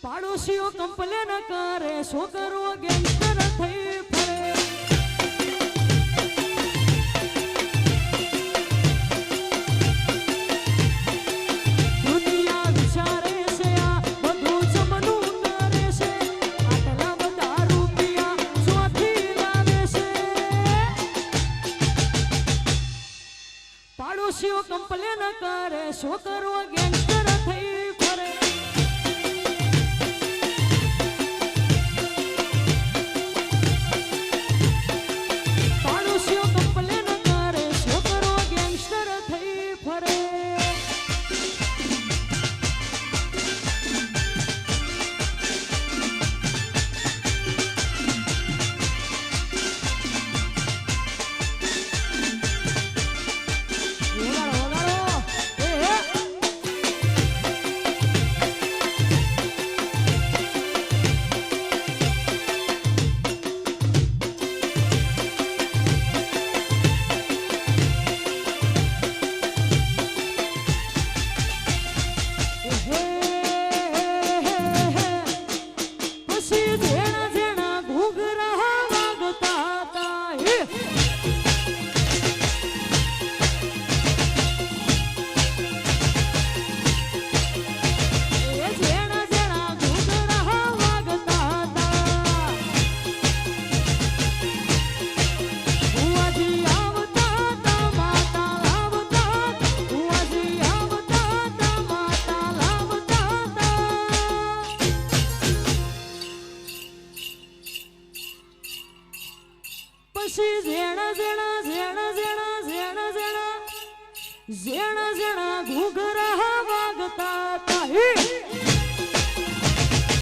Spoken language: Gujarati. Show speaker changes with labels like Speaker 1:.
Speaker 1: પાડોશીઓ કમ્પ્લેન કરે છોકરો ગેંગસ્ટર થઈ ફરે દુનિયા વિચારે છે આ બધું જમનું કરે છે આટલા બધા રૂપિયા ચોથી લાવે છે પાડોશીઓ કમ્પ્લેન કરે છોકરો ગેંગસ્ટર થઈ ફરે ઝેણા ઝેણા ઘૂઘ